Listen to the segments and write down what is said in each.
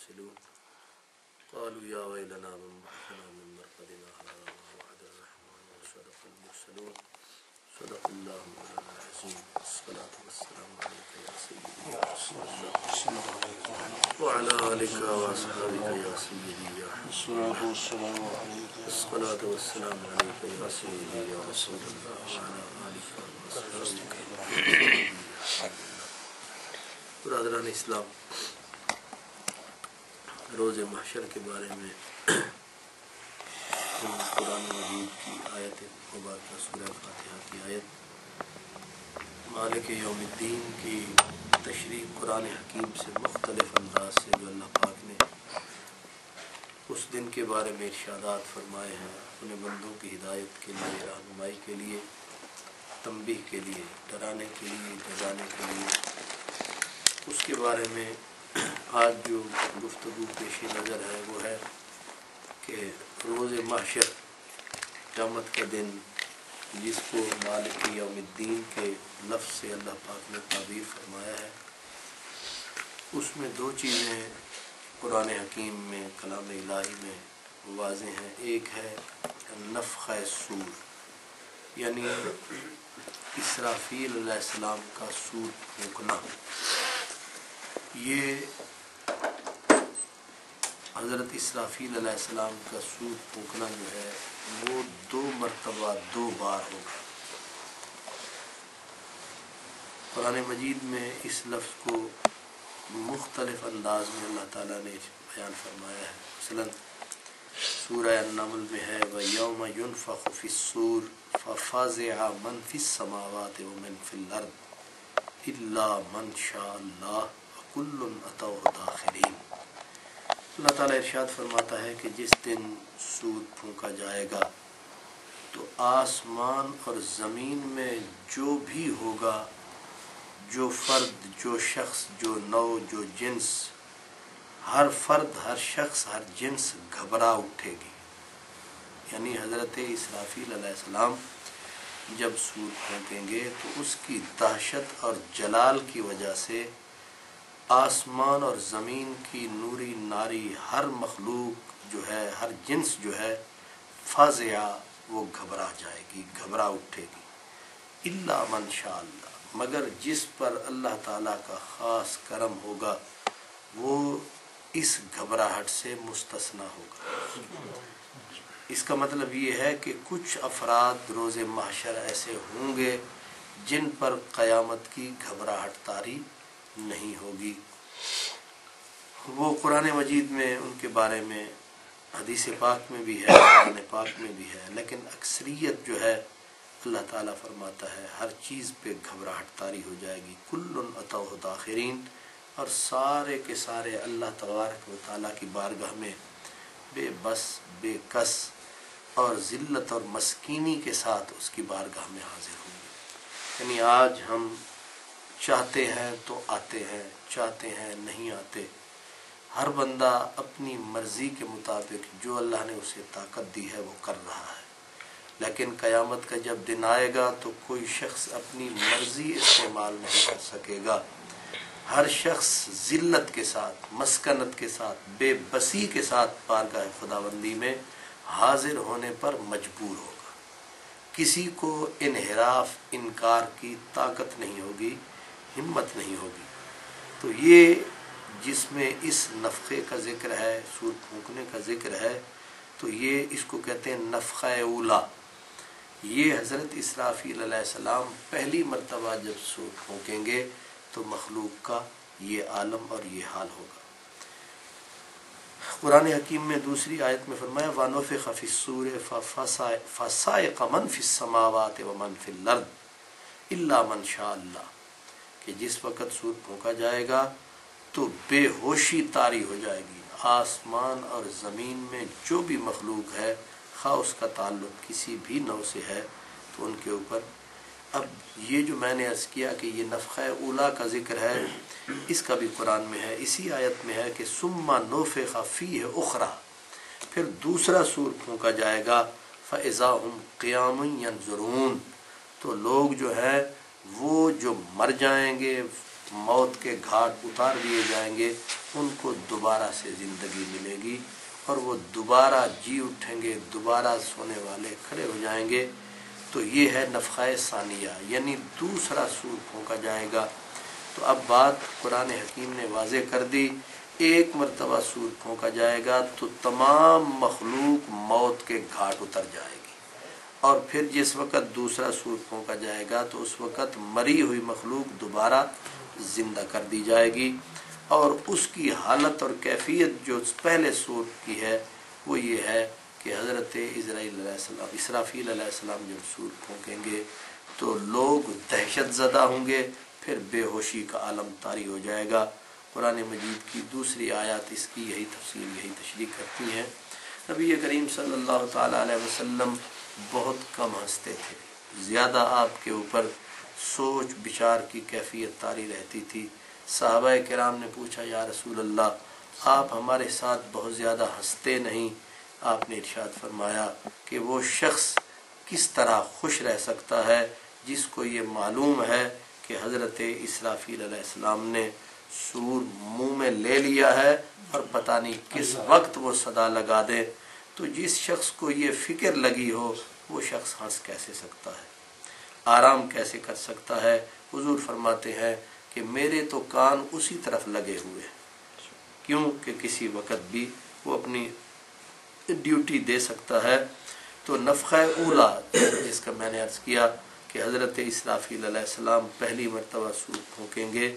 المرسلون قالوا يا ويلنا من بعثنا من مرقدنا هذا ما وعد الرحمن وصدق المرسلون صدق الله مولانا العظيم. الصلاة والسلام عليك يا سيدي يا رسول الله وعلى آلك وأصحابك يا سيدي يا حبيب الله. الصلاة والسلام عليك يا سيدي يا رسول الله وعلى آلك وأصحابك يا حبيب الله. برادران اسلام، روز محشر کے بارے میں قرآن مجید کی آیت مبارکہ سورہ فاتحہ کی آیت مالک یوم الدین کی تشریح قرآن حکیم سے مختلف انداز سے جو اللہ پاک نے اس دن کے بارے میں ارشادات فرمائے ہیں، اپنے بندوں کی ہدایت کے لیے، رہنمائی کے لیے، تنبیہ کے لیے، ڈرانے کے لیے، جگانے کے لیے، اس کے بارے میں آج جو گفتگو پیش نظر ہے وہ ہے کہ روز محشر، قیامت کا دن، جس کو مالک یوم الدین کے لفظ سے اللہ پاک نے تعبیر فرمایا ہے، اس میں دو چیزیں قرآن حکیم میں، کلام الہی میں واضح ہیں. ایک ہے نفخہ صور، یعنی اسرافیل علیہ السلام کا صور پھونکنا. یہ حضرت اسرافیل علیہ السلام کا صور پھونکنا جو ہے وہ 2 مرتبہ 2 بار ہوگا. قرآن مجید میں اس لفظ کو مختلف انداز میں اللہ تعالیٰ نے بیان فرمایا ہے. مثلا سورہ النمل میں ہے وَيَوْمَ يُنفَخُ فِي الصُّورِ فَفَزِعَ مَنْ فِي السَّمَاوَاتِ وَمَنْ فِي الْأَرْضِ إِلَّا مَنْ شَاءَ اللَّهُ وَكُلٌّ أَتَوْهُ دَاخِرِينَ. اللہ تعالیٰ ارشاد فرماتا ہے کہ جس دن صور پھونکا جائے گا تو آسمان اور زمین میں جو بھی ہوگا، جو فرد، جو شخص، جو نوع، جو جنس، ہر فرد، ہر شخص، ہر جنس گھبرا اٹھے گی. یعنی حضرت اسرافیل علیہ السلام جب صور پھونکیں گے تو اس کی دہشت اور جلال کی وجہ سے آسمان اور زمین کی نوری ناری ہر مخلوق جو ہے، ہر جنس جو ہے، فاضع، وہ گھبرا جائے گی، گھبرا اٹھے گی. الا من شاء اللہ، مگر جس پر اللہ تعالیٰ کا خاص کرم ہوگا وہ اس گھبراہٹ سے مستثنی ہوگا. اس کا مطلب یہ ہے کہ کچھ افراد روز محشر ایسے ہوں گے جن پر قیامت کی گھبراہٹ طاری نہیں ہوگی. وہ قرآن مجید میں ان کے بارے میں حدیث پاک میں بھی ہے، قرآن پاک میں بھی ہے، لیکن اکثریت جو ہے اللہ تعالیٰ فرماتا ہے ہر چیز پہ گھبراہٹ طاری ہو جائے گی. کلٌ اتوہ داخرین، اور سارے کے سارے اللہ تبارک و تعالیٰ کی بارگاہ میں بے بس، بے کس اور ذلت اور مسکینی کے ساتھ اس کی بارگاہ میں حاضر ہوں گے. یعنی آج ہم چاہتے ہیں تو آتے ہیں، چاہتے ہیں نہیں آتے. ہر بندہ اپنی مرضی کے مطابق جو اللہ نے اسے طاقت دی ہے وہ کر رہا ہے. لیکن قیامت کا جب دن آئے گا تو کوئی شخص اپنی مرضی استعمال نہیں کر سکے گا. ہر شخص ذلت کے ساتھ، مسکنت کے ساتھ، بے بسی کے ساتھ بارگاہ خداوندی میں حاضر ہونے پر مجبور ہوگا. کسی کو انحراف، انکار کی طاقت نہیں ہوگی، ہمت نہیں ہوگی. تو یہ جس میں اس نفخے کا ذکر ہے، صور پھونکنے کا ذکر ہے، تو یہ اس کو کہتے ہیں نفخہ اولا. یہ حضرت اسرافیل علیہ السلام پہلی مرتبہ جب صور پھونکیں گے تو مخلوق کا یہ عالم اور یہ حال ہوگا. قرآن حکیم میں دوسری آیت میں فرمایا وَنُفِخَ فِي الصُّورِ فَصَعِقَ مَنْ فِي السَّمَاوَاتِ وَمَنْ فِي الْأَرْضِ إِلَّا مَنْ شَاءَ اللَّهُ، کہ جس وقت صور پھونکا جائے گا تو بے ہوشی طاری ہو جائے گی. آسمان اور زمین میں جو بھی مخلوق ہے، خواہ اس کا تعلق کسی بھی نوع سے ہے، تو ان کے اوپر. اب یہ جو میں نے عرض کیا کہ یہ نفخہ اولا کا ذکر ہے، اس کا بھی قرآن میں ہے. اسی آیت میں ہے کہ ثم نفخ فیہ اخری، پھر دوسرا صور پھونکا جائے گا فاذا هم قیام ینظرون، تو لوگ جو ہے وہ جو مر جائیں گے، موت کے گھاٹ اتار دیے جائیں گے، ان کو دوبارہ سے زندگی ملے گی اور وہ دوبارہ جی اٹھیں گے، دوبارہ سونے والے کھڑے ہو جائیں گے۔ تو یہ ہے نفخہ ثانیہ، یعنی دوسرا سور پھونکا جائے گا۔ تو اب بات قرآن حکیم نے واضح کر دی، ایک مرتبہ سور پھونکا جائے گا تو تمام مخلوق موت کے گھاٹ اتر جائے گی، اور پھر جس وقت دوسرا سور پھونکا جائے گا تو اس وقت مری ہوئی مخلوق دوبارہ زندہ کر دی جائے گی، اور اس کی حالت اور کیفیت جو پہلے سور کی ہے وہ یہ ہے کہ حضرت اسرافیل علیہ السلام جب سور پھونکیں گے تو لوگ دہشت زدہ ہوں گے، پھر بے ہوشی کا عالم طاری ہو جائے گا۔ قرآن مجید کی دوسری آیات اس کی یہی تفصیل، یہی تشریح کرتی ہیں۔ نبی کریم صلی اللہ تعالیٰ علیہ وسلم بہت کم ہنستے تھے، زیادہ آپ کے اوپر سوچ بچار کی کیفیت طاری رہتی تھی۔ صحابہ کرام نے پوچھا، یا رسول اللہ آپ ہمارے ساتھ بہت زیادہ ہنستے نہیں؟ آپ نے ارشاد فرمایا کہ وہ شخص کس طرح خوش رہ سکتا ہے جس کو یہ معلوم ہے کہ حضرت اسرافیل علیہ السلام نے سور منہ میں لے لیا ہے اور پتہ نہیں کس وقت وہ صدا لگا دے۔ تو جس شخص کو یہ فکر لگی ہو وہ شخص ہنس کیسے سکتا ہے، آرام کیسے کر سکتا ہے؟ حضور فرماتے ہیں کہ میرے تو کان اسی طرف لگے ہوئے ہیں، کیوں کہ کسی وقت بھی وہ اپنی ڈیوٹی دے سکتا ہے۔ تو نفخہ اولا جس کا میں نے عرض کیا کہ حضرت اسرافیل علیہ السلام پہلی مرتبہ سور پھونکیں گے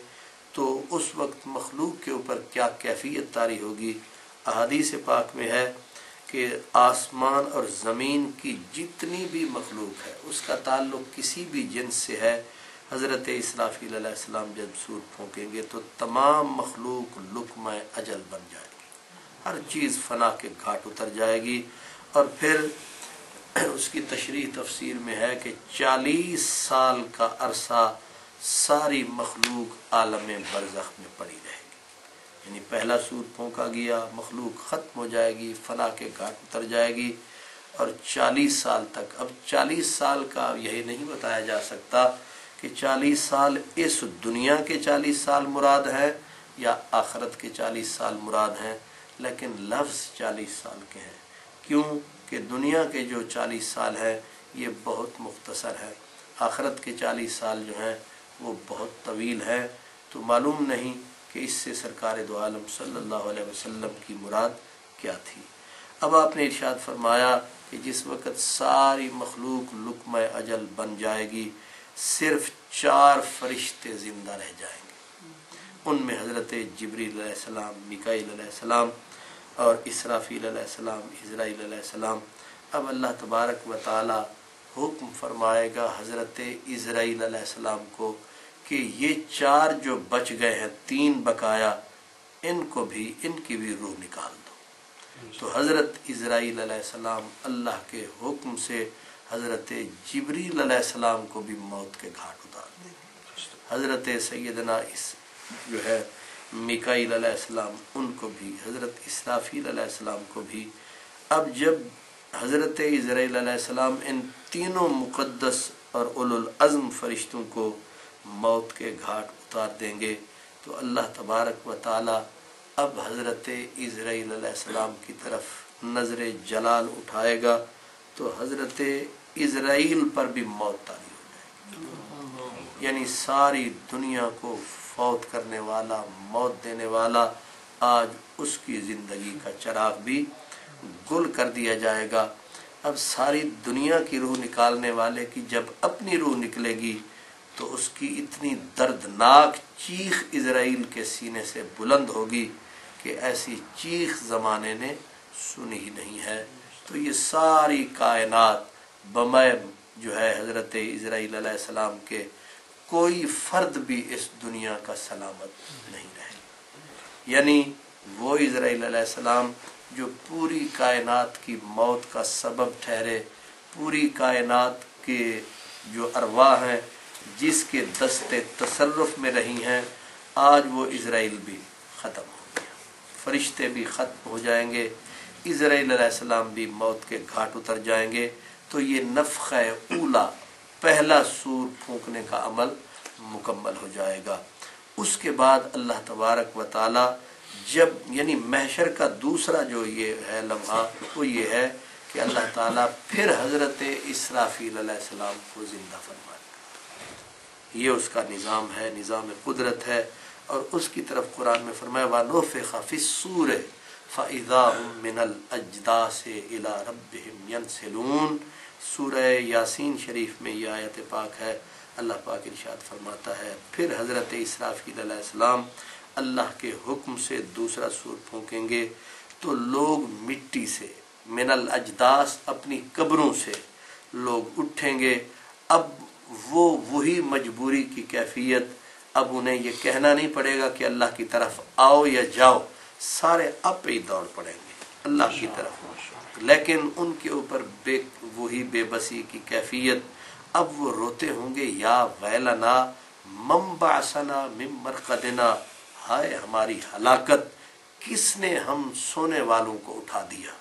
تو اس وقت مخلوق کے اوپر کیا کیفیت طاری ہوگی۔ احادیث پاک میں ہے کہ آسمان اور زمین کی جتنی بھی مخلوق ہے اس کا تعلق کسی بھی جنس سے ہے، حضرت اسرافیل علیہ السلام جب سور پھونکیں گے تو تمام مخلوق لقمہ اجل بن جائے گی، ہر چیز فنا کے گھاٹ اتر جائے گی۔ اور پھر اس کی تشریح تفسیر میں ہے کہ 40 سال کا عرصہ ساری مخلوق عالم برزخ میں پڑی رہے گی، یعنی پہلا سور پھونکا گیا، مخلوق ختم ہو جائے گی، فنا کے گھاٹ اتر جائے گی، اور 40 سال تک۔ اب 40 سال کا یہی نہیں بتایا جا سکتا کہ 40 سال اس دنیا کے 40 سال مراد ہے یا آخرت کے 40 سال مراد ہیں، لیکن لفظ 40 سال کے ہیں۔ کیوں کہ دنیا کے جو 40 سال ہیں یہ بہت مختصر ہے، آخرت کے 40 سال جو ہیں وہ بہت طویل ہے۔ تو معلوم نہیں کہ اس سے سرکار دو عالم صلی اللہ علیہ وسلم کی مراد کیا تھی۔ اب آپ نے ارشاد فرمایا کہ جس وقت ساری مخلوق لقمہ اجل بن جائے گی، صرف 4 فرشتے زندہ رہ جائیں گے، ان میں حضرت جبریل علیہ السلام، میکائیل علیہ السلام اور اسرافیل علیہ السلام، عزرائیل علیہ السلام۔ اب اللہ تبارک و تعالی حکم فرمائے گا حضرت عزرائیل علیہ السلام کو کہ یہ 4 جو بچ گئے ہیں، 3 بقایا، ان کی بھی روح نکال دو۔ تو حضرت عزرائیل علیہ السلام اللہ کے حکم سے حضرت جبریل علیہ السلام کو بھی موت کے گھاٹ اتار دیں گے، حضرت سیدنا جو ہے میکائیل علیہ السلام ان کو بھی، حضرت اسرافیل علیہ السلام کو بھی۔ اب جب حضرت عزرائیل علیہ السلام ان تینوں مقدس اور اولو العزم فرشتوں کو موت کے گھاٹ اتار دیں گے تو اللہ تبارک و تعالی اب حضرت عزرائیل علیہ السلام کی طرف نظر جلال اٹھائے گا تو حضرت عزرائیل پر بھی موت طاری ہو جائے گی، یعنی ساری دنیا کو فوت کرنے والا، موت دینے والا، آج اس کی زندگی کا چراغ بھی گل کر دیا جائے گا۔ اب ساری دنیا کی روح نکالنے والے کی جب اپنی روح نکلے گی تو اس کی اتنی دردناک چیخ عزرائیل کے سینے سے بلند ہوگی کہ ایسی چیخ زمانے نے سنی ہی نہیں ہے۔ تو یہ ساری کائنات بمائے جو ہے حضرت عزرائیل علیہ السلام کے، کوئی فرد بھی اس دنیا کا سلامت نہیں رہے، یعنی وہ عزرائیل علیہ السلام جو پوری کائنات کی موت کا سبب ٹھہرے، پوری کائنات کے جو ارواح ہیں جس کے دست تصرف میں رہی ہیں، آج وہ عزرائیل بھی ختم ہو گیا، فرشتے بھی ختم ہو جائیں گے، عزرائیل علیہ السلام بھی موت کے گھاٹ اتر جائیں گے۔ تو یہ نفخہ اولا، پہلا سور پھونکنے کا عمل مکمل ہو جائے گا۔ اس کے بعد اللہ تبارک و تعالی جب یعنی محشر کا دوسرا جو یہ ہے لمحہ وہ یہ ہے کہ اللہ تعالیٰ پھر حضرت اسرافیل علیہ السلام کو زندہ فرمائے. یہ اس کا نظام ہے، نظام قدرت ہے. اور اس کی طرف قرآن میں فرمایا وَنُفِخَ فِي الصُّورِ فَإِذَا هُم مِّنَ الْأَجْدَاثِ إِلَىٰ رَبِّهِمْ يَنْسِلُونَ. سورہ یاسین شریف میں یہ آیت پاک ہے. اللہ پاک ارشاد فرماتا ہے پھر حضرت اسرافیل علیہ السلام اللہ کے حکم سے دوسرا سور پھونکیں گے تو لوگ مٹی سے من الاجداث اپنی قبروں سے لوگ اٹھیں گے. اب وہی مجبوری کی کیفیت، اب انہیں یہ کہنا نہیں پڑے گا کہ اللہ کی طرف آؤ یا جاؤ، سارے اب پہ ہی دوڑ پڑیں گے اللہ کی طرف. لیکن ان کے اوپر وہی بے بسی کی کیفیت. اب وہ روتے ہوں گے یا ویلنا من بعثنا من مرقدنا، ہائے ہماری ہلاکت، کس نے ہم سونے والوں کو اٹھا دیا،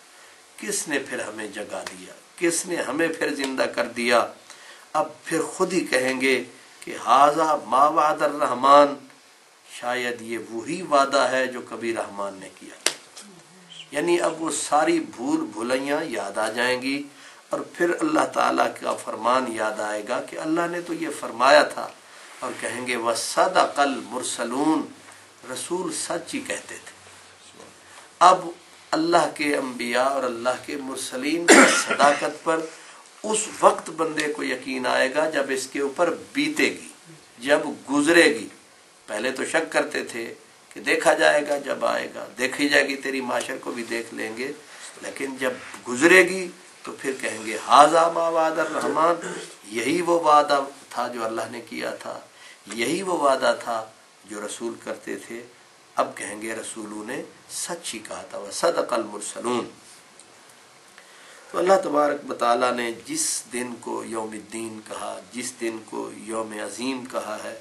کس نے پھر ہمیں جگا دیا، کس نے ہمیں پھر زندہ کر دیا. اب پھر خود ہی کہیں گے کہ ھذا ما وعد الرحمن، شاید یہ وہی وعدہ ہے جو کبھی رحمان نے کیا. یعنی اب وہ ساری بھول بھلیاں یاد آ جائیں گی اور پھر اللہ تعالیٰ کا فرمان یاد آئے گا کہ اللہ نے تو یہ فرمایا تھا. اور کہیں گے وَصَدَقَ الْمُرْسَلُونَ، رسول سچ ہی کہتے تھے. اب اللہ کے انبیاء اور اللہ کے مرسلین کی صداقت پر اس وقت بندے کو یقین آئے گا جب اس کے اوپر بیتے گی، جب گزرے گی. پہلے تو شک کرتے تھے کہ دیکھا جائے گا، جب آئے گا دیکھی جائے گی، تیری معاشر کو بھی دیکھ لیں گے. لیکن جب گزرے گی تو پھر کہیں گے ھذا ما وعد الرحمن، یہی وہ وعدہ تھا جو اللہ نے کیا تھا، یہی وہ وعدہ تھا جو رسول کرتے تھے. اب کہیں گے رسولوں نے سچ ہی کہا تھا وصدق المرسلون. تو اللہ تبارک و تعالیٰ نے جس دن کو یوم الدین کہا، جس دن کو یوم عظیم کہا ہے،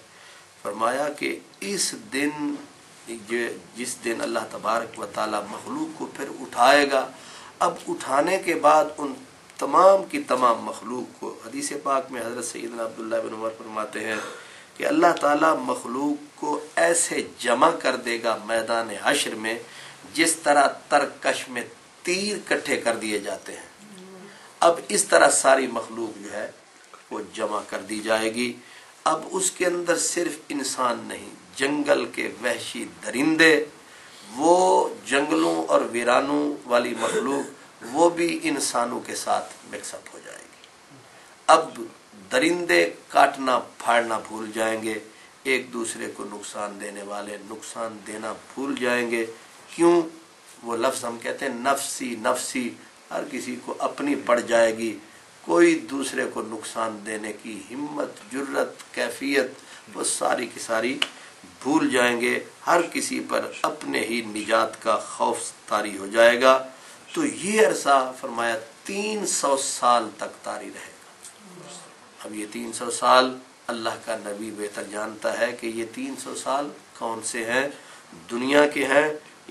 فرمایا کہ اس دن جس دن اللہ تبارک و تعالیٰ مخلوق کو پھر اٹھائے گا. اب اٹھانے کے بعد ان تمام کی تمام مخلوق کو، حدیث پاک میں حضرت سیدنا عبداللہ بن عمر فرماتے ہیں کہ اللہ تعالیٰ مخلوق کو ایسے جمع کر دے گا میدان حشر میں جس طرح ترکش میں تیر کٹھے کر دیے جاتے ہیں. اب اس طرح ساری مخلوق جو ہے وہ جمع کر دی جائے گی. اب اس کے اندر صرف انسان نہیں، جنگل کے وحشی درندے، وہ جنگلوں اور ویرانوں والی مخلوق، وہ بھی انسانوں کے ساتھ مکس اپ ہو جائے گی. اب درندے کاٹنا پھاڑنا بھول جائیں گے، ایک دوسرے کو نقصان دینے والے نقصان دینا بھول جائیں گے. کیوں؟ وہ لفظ ہم کہتے ہیں نفسی نفسی، ہر کسی کو اپنی پڑ جائے گی. کوئی دوسرے کو نقصان دینے کی ہمت، جرت، کیفیت وہ ساری کی ساری بھول جائیں گے. ہر کسی پر اپنے ہی نجات کا خوف طاری ہو جائے گا. تو یہ عرصہ فرمایا 300 سال تک طاری رہے گا. اب یہ 300 سال اللہ کا نبی بہتر جانتا ہے کہ یہ 300 سال کون سے ہیں، دنیا کے ہیں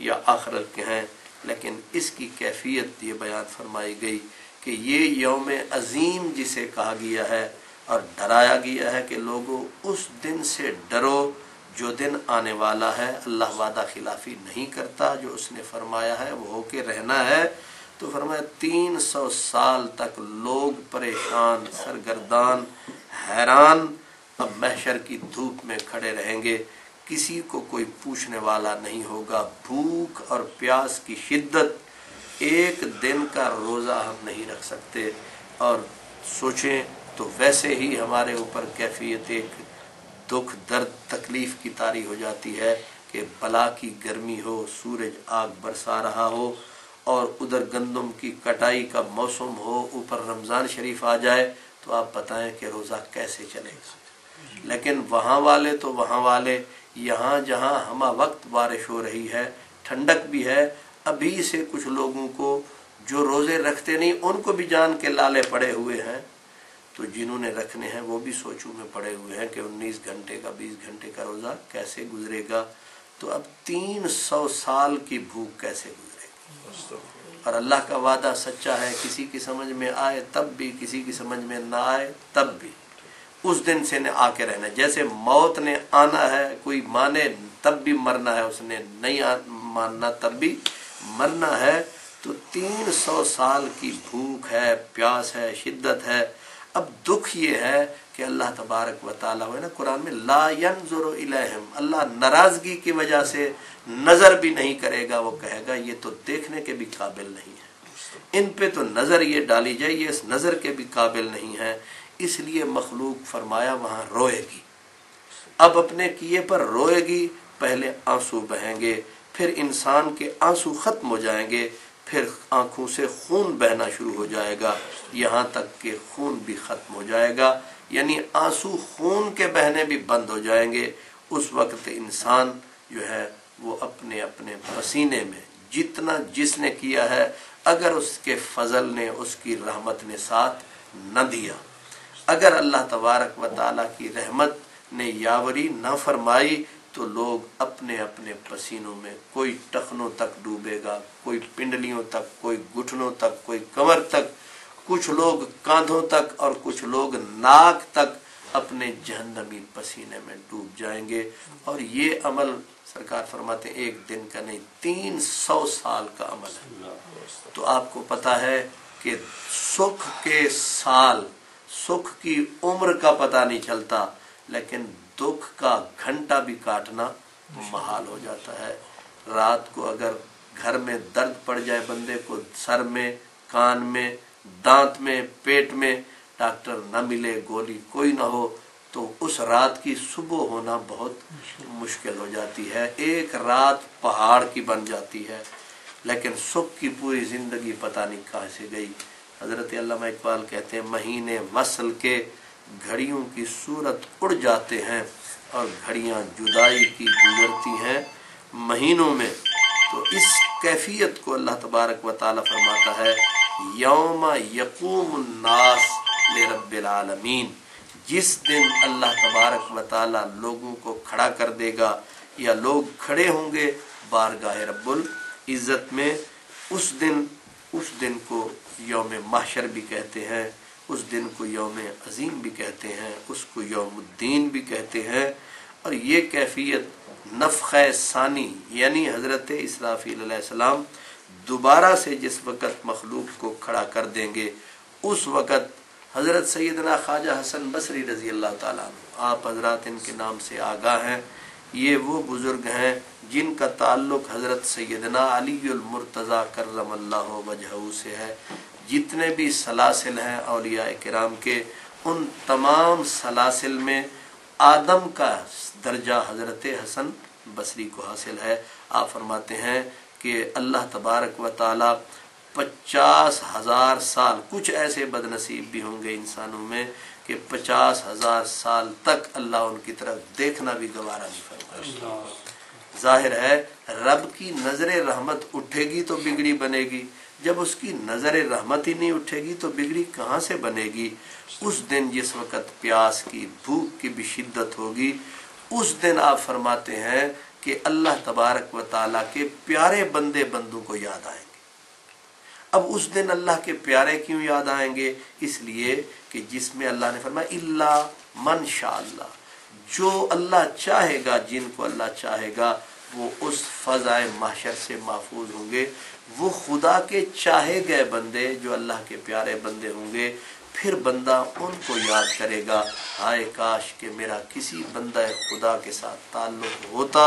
یا آخرت کے ہیں. لیکن اس کی کیفیت یہ بیان فرمائی گئی کہ یہ یوم عظیم جسے کہا گیا ہے اور ڈرایا گیا ہے کہ لوگوں اس دن سے ڈرو جو دن آنے والا ہے. اللہ وعدہ خلافی نہیں کرتا، جو اس نے فرمایا ہے وہ ہو کے رہنا ہے. تو فرمایا 300 سال تک لوگ پریشان، سرگردان، حیران اب محشر کی دھوپ میں کھڑے رہیں گے. کسی کو کوئی پوچھنے والا نہیں ہوگا. بھوک اور پیاس کی شدت، ایک دن کا روزہ ہم نہیں رکھ سکتے. اور سوچیں تو ویسے ہی ہمارے اوپر کیفیت ایک دکھ، درد، تکلیف کی طاری ہو جاتی ہے کہ بلا کی گرمی ہو، سورج آگ برسا رہا ہو اور ادھر گندم کی کٹائی کا موسم ہو، اوپر رمضان شریف آ جائے تو آپ بتائیں کہ روزہ کیسے چلے گا. لیکن وہاں والے تو وہاں والے، یہاں جہاں ہمہ وقت بارش ہو رہی ہے، ٹھنڈک بھی ہے، ابھی سے کچھ لوگوں کو جو روزے رکھتے نہیں ان کو بھی جان کے لالے پڑے ہوئے ہیں. تو جنہوں نے رکھنے ہیں وہ بھی سوچوں میں پڑے ہوئے ہیں کہ 19 گھنٹے کا 20 گھنٹے کا روزہ کیسے گزرے گا. تو اب 300 سال کی بھوک کیسے گزرے گی. اور اللہ کا وعدہ سچا ہے، کسی کی سمجھ میں آئے تب بھی، کسی کی سمجھ میں نہ آئے تب بھی اس دن سے نے آ کے رہنا. جیسے موت نے آنا ہے، کوئی مانے تب بھی مرنا ہے، اس نے نہیں ماننا تب بھی مرنا ہے۔ تو 300 سال کی بھوک ہے، پیاس ہے، شدت ہے۔ اب دکھ یہ ہے کہ اللہ تبارک و تعالیٰ ہے نا قرآن میں لا ینظر الیہم، اللہ ناراضگی کی وجہ سے نظر بھی نہیں کرے گا، وہ کہے گا یہ تو دیکھنے کے بھی قابل نہیں ہے، ان پہ تو نظر یہ ڈالی جائے، یہ اس نظر کے بھی قابل نہیں ہے، اس لیے مخلوق فرمایا وہاں روئے گی، اب اپنے کیے پر روئے گی، پہلے آنسو بہیں گے، پھر انسان کے آنسو ختم ہو جائیں گے، پھر آنکھوں سے خون بہنا شروع ہو جائے گا، یہاں تک کہ خون بھی ختم ہو جائے گا، یعنی آنسو خون کے بہنے بھی بند ہو جائیں گے۔ اس وقت انسان جو ہے وہ اپنے اپنے پسینے میں جتنا جس نے کیا ہے، اگر اس کے فضل نے، اس کی رحمت نے ساتھ نہ دیا، اگر اللہ تبارک و تعالیٰ کی رحمت نے یاوری نہ فرمائی، تو لوگ اپنے اپنے پسینوں میں، کوئی ٹخنوں تک ڈوبے گا، کوئی پنڈلیوں تک، کوئی گھٹنوں تک، کوئی کمر تک، کچھ لوگ کاندھوں تک اور کچھ لوگ ناک تک اپنے جہنمی پسینے میں ڈوب جائیں گے۔ اور یہ عمل سرکار فرماتے ہیں ایک دن کا نہیں، 300 سال کا عمل ہے۔ تو آپ کو پتا ہے کہ سکھ کے سال، سکھ کی عمر کا پتہ نہیں چلتا، لیکن دکھ کا گھنٹہ بھی کاٹنا محال ہو جاتا ہے۔ رات کو اگر گھر میں درد پڑ جائے بندے کو، سر میں، کان میں، دانت میں، پیٹ میں، ڈاکٹر نہ ملے، گولی کوئی نہ ہو، تو اس رات کی صبح ہونا بہت مشکل ہو جاتی ہے، ایک رات پہاڑ کی بن جاتی ہے۔ لیکن سکھ کی پوری زندگی پتہ نہیں کہاں سے گئی۔ حضرت علامہ اقبال کہتے ہیں مہینے وصل کے گھڑیوں کی صورت اڑ جاتے ہیں، اور گھڑیاں جدائی کی گزرتی ہیں مہینوں میں۔ تو اس کیفیت کو اللہ تبارک و تعالیٰ فرماتا ہے یوم یقوم الناس لرب العالمین، جس دن اللہ تبارک و تعالیٰ لوگوں کو کھڑا کر دے گا، یا لوگ کھڑے ہوں گے بارگاہ رب العزت میں، اس دن کو یوم محشر بھی کہتے ہیں، اس دن کو یوم عظیم بھی کہتے ہیں، اس کو یوم الدین بھی کہتے ہیں۔ اور یہ کیفیت نفخہ ثانی، یعنی حضرت اسرافیل علیہ السلام دوبارہ سے جس وقت مخلوق کو کھڑا کر دیں گے، اس وقت حضرت سیدنا خواجہ حسن بصری رضی اللہ تعالیٰ عنہ، آپ حضرات ان کے نام سے آگاہ ہیں، یہ وہ بزرگ ہیں جن کا تعلق حضرت سیدنا علی المرتضیٰ کرم اللہ وجہہ سے ہے۔ جتنے بھی سلاسل ہیں اولیاء کرام کے، ان تمام سلاسل میں آدم کا درجہ حضرت حسن بصری کو حاصل ہے۔ آپ فرماتے ہیں کہ اللہ تبارک و تعالی 50,000 سال، کچھ ایسے بد نصیب بھی ہوں گے انسانوں میں کہ 50,000 سال تک اللہ ان کی طرف دیکھنا بھی گوارا نہیں فرمائے۔ ظاہر ہے رب کی نظر رحمت اٹھے گی تو بگڑی بنے گی، جب اس کی نظر رحمت ہی نہیں اٹھے گی تو بگڑی کہاں سے بنے گی؟ اس دن جس وقت پیاس کی، بھوک کی بھی شدت ہوگی، اس دن آپ فرماتے ہیں کہ اللہ تبارک و تعالیٰ کے پیارے بندے بندوں کو یاد آئیں گے۔ اب اس دن اللہ کے پیارے کیوں یاد آئیں گے؟ اس لیے کہ جس میں اللہ نے فرمایا الا من شاء اللہ، جو اللہ چاہے گا، جن کو اللہ چاہے گا وہ اس فضائے محشر سے محفوظ ہوں گے۔ وہ خدا کے چاہے گئے بندے جو اللہ کے پیارے بندے ہوں گے، پھر بندہ ان کو یاد کرے گا، ہائے کاش کہ میرا کسی بندہ خدا کے ساتھ تعلق ہوتا،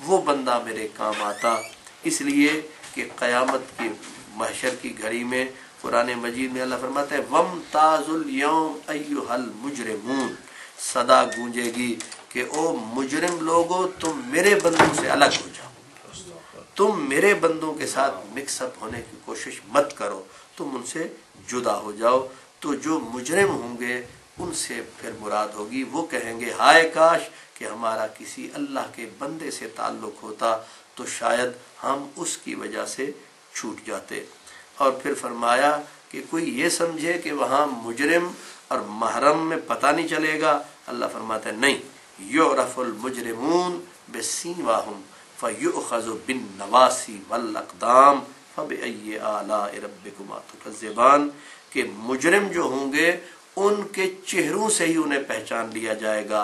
وہ بندہ میرے کام آتا۔ اس لیے کہ قیامت کی محشر کی گھڑی میں قرآن مجید میں اللہ فرماتا ہے وَامْتَازُ الْيَوْمَ أَيُّهَا الْمُجْرِمُونَ، صدا گونجے گی کہ او مجرم لوگو تم میرے بندوں سے الگ ہو جاؤ، تم میرے بندوں کے ساتھ مکس اپ ہونے کی کوشش مت کرو، تم ان سے جدا ہو جاؤ۔ تو جو مجرم ہوں گے ان سے پھر مراد ہوگی، وہ کہیں گے ہائے کاش کہ ہمارا کسی اللہ کے بندے سے تعلق ہوتا تو شاید ہم اس کی وجہ سے چھوٹ جاتے۔ اور پھر فرمایا کہ کوئی یہ سمجھے کہ وہاں مجرم اور محرم میں پتہ نہیں چلے گا، اللہ فرماتا ہے نہیں، یعرف المجرمون بسیماہم فیؤخذ بالنواصی والاقدام فبأی آلاء ربکما تکذبان، کہ مجرم جو ہوں گے ان کے چہروں سے ہی انہیں پہچان لیا جائے گا،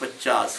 50